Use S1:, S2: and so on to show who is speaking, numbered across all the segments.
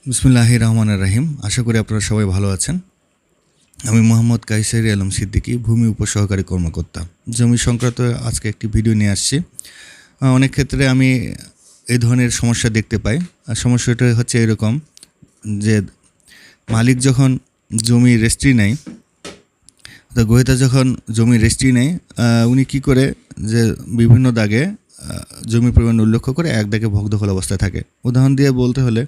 S1: বিসমিল্লাহির রহমানির রহিম। আশা করি আপনারা সবাই ভালো আছেন। আমি মোহাম্মদ কাইসারি আলম সিদ্দিকী, ভূমি উপসহকারী কর্মকর্তা। জমি সংক্রান্ত আজকে একটি ভিডিও নিয়ে আসছি। অনেক ক্ষেত্রে আমি এই ধরনের সমস্যা দেখতে পাই। আর সমস্যাটা হচ্ছে এরকম যে মালিক যখন জমি রেজিস্ট্রি নেয়, তো গ্রহীতা যখন জমি রেজিস্ট্রি নেয়, উনি কী করে যে বিভিন্ন দাগে জমির পরিমাণ উল্লেখ করে এক দাগে ভোগ দখল অবস্থায় থাকে। উদাহরণ দিয়ে বলতে হলে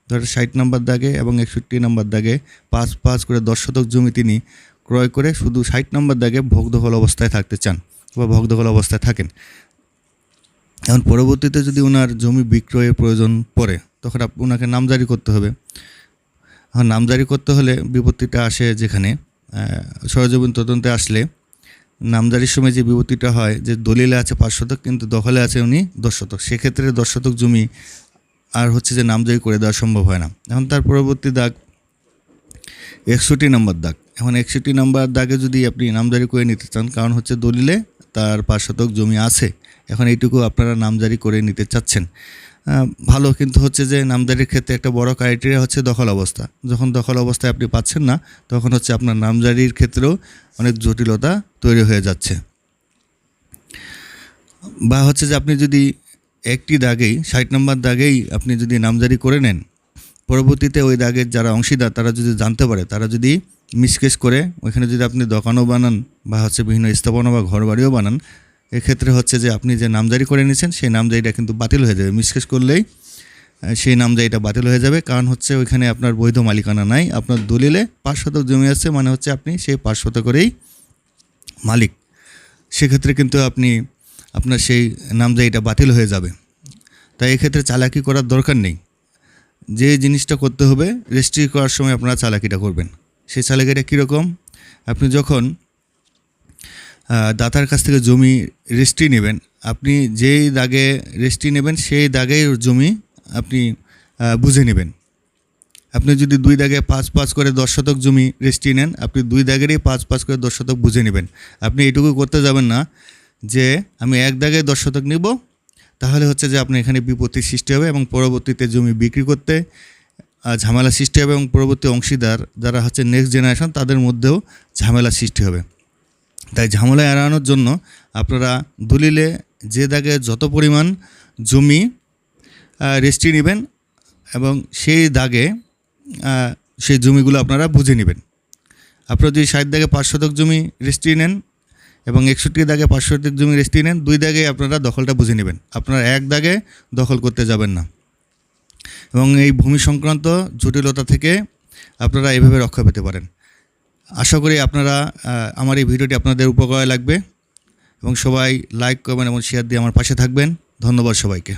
S1: ধরো 60 নম্বর দাগে এবং 61 নম্বর দাগে 5 করে 10 শতক জমি তিনি ক্রয় করে শুধু 60 নম্বর দাগে ভোগ দখল অবস্থায় থাকতে চান বা ভোগ দখল অবস্থায় থাকেন। এখন পরবর্তীতে যদি ওনার জমি বিক্রয়ের প্রয়োজন পড়ে তখন ওনাকে নামজারি করতে হবে। এখন নামজারি করতে হলে বিপত্তিটা আসে যেখানে সরজমিন তদন্তে আসলে নামজারির সময় যে বিপত্তিটা হয় যে দলিলে আছে 5 শতক কিন্তু দখলে আছে উনি 10 শতক, সেক্ষেত্রে 10 শতক জমি আর হচ্ছে যে নামজারি করে দেওয়া সম্ভব হয় না। এখন তার পরবর্তী দাগ 61 নম্বর দাগ। এখন 61 নম্বর দাগে যদি আপনি নামজারি করে নিতে চান, কারণ হচ্ছে দলিলে তার 5 শতক জমি আছে, এখন এইটুকু আপনারা নামজারি করে নিতে চাচ্ছেন, ভালো। কিন্তু হচ্ছে যে নামজারির ক্ষেত্রে একটা বড় ক্রাইটেরিয়া হচ্ছে দখল অবস্থা। যখন দখল অবস্থায় আপনি পাচ্ছেন না, তখন হচ্ছে আপনার নামজারির ক্ষেত্রেও অনেক জটিলতা তৈরি হয়ে যাচ্ছে। বা হচ্ছে যে আপনি যদি একটি দাগেই 60 নম্বর দাগেই আপনি যদি নামজারি করে নেন, পরবর্তীতে ওই দাগের যারা অংশীদার তারা যদি জানতে পারে, তারা যদি মিসকেস করে ওইখানে যদি আপনি দোকানও বানান বা হচ্ছে বিভিন্ন স্থাপনা বা ঘরবাড়িও বানান, এক্ষেত্রে হচ্ছে যে আপনি যে নামজারি করে নিয়েছেন সেই নামজারিটা কিন্তু বাতিল হয়ে যাবে। মিসকেস করলেই সেই নামজারিটা বাতিল হয়ে যাবে, কারণ হচ্ছে ওইখানে আপনার বৈধ মালিকানা নাই। আপনার দলিলে 5 শতক জমি আছে, মানে হচ্ছে আপনি সেই 5 শতকেরই মালিক। সেক্ষেত্রে কিন্তু আপনার সেই নামজারিটা বাতিল হয়ে যাবে। তাই এক্ষেত্রে চালাকি করার দরকার নেই। যে জিনিসটা করতে হবে, রেজিস্ট্রি করার সময় আপনারা চালাকিটা করবেন। সেই চালাকিটা কীরকম? আপনি যখন দাতার কাছ থেকে জমি রেজিস্ট্রি নেবেন, আপনি যেই দাগে রেজিস্ট্রি নেবেন সেই দাগের জমি আপনি বুঝে নেবেন। আপনি যদি 2 দাগে 5 করে 10 শতক জমি রেজিস্ট্রি নেন, আপনি 2 দাগেরই 5 করে 10 শতক বুঝে নেবেন। আপনি এইটুকু করতে যাবেন না যে আমি এক দাগে 10 শতক নেব, তাহলে হচ্ছে যে আপনার এখানে বিপত্তির সৃষ্টি হবে এবং পরবর্তীতে জমি বিক্রি করতে ঝামেলা সৃষ্টি হবে এবং পরবর্তী অংশীদার যারা হচ্ছে নেক্সট জেনারেশন তাদের মধ্যেও ঝামেলা সৃষ্টি হবে। তাই ঝামেলা এড়ানোর জন্য আপনারা দলিলে যে দাগে যত পরিমাণ জমি রেজিস্ট্রি নেবেন এবং সেই দাগে সেই জমিগুলো আপনারা বুঝে নেবেন। আপনারা যদি 60 দাগে 5 শতক জমি রেজিস্ট্রি নেন এবং 61 দাগে 5 শতক জমি রেজিস্ট্রি নেন, 2 দাগে আপনারা দখলটা বুঝে নেবেন। আপনারা এক দাগে দখল করতে যাবেন না এবং এই ভূমি সংক্রান্ত জটিলতা থেকে আপনারা এইভাবে রক্ষা পেতে পারেন। আশা করি আপনারা আমার এই ভিডিওটি আপনাদের উপকারে লাগবে এবং সবাই লাইক করবেন এবং শেয়ার দিয়ে আমার পাশে থাকবেন। ধন্যবাদ সবাইকে।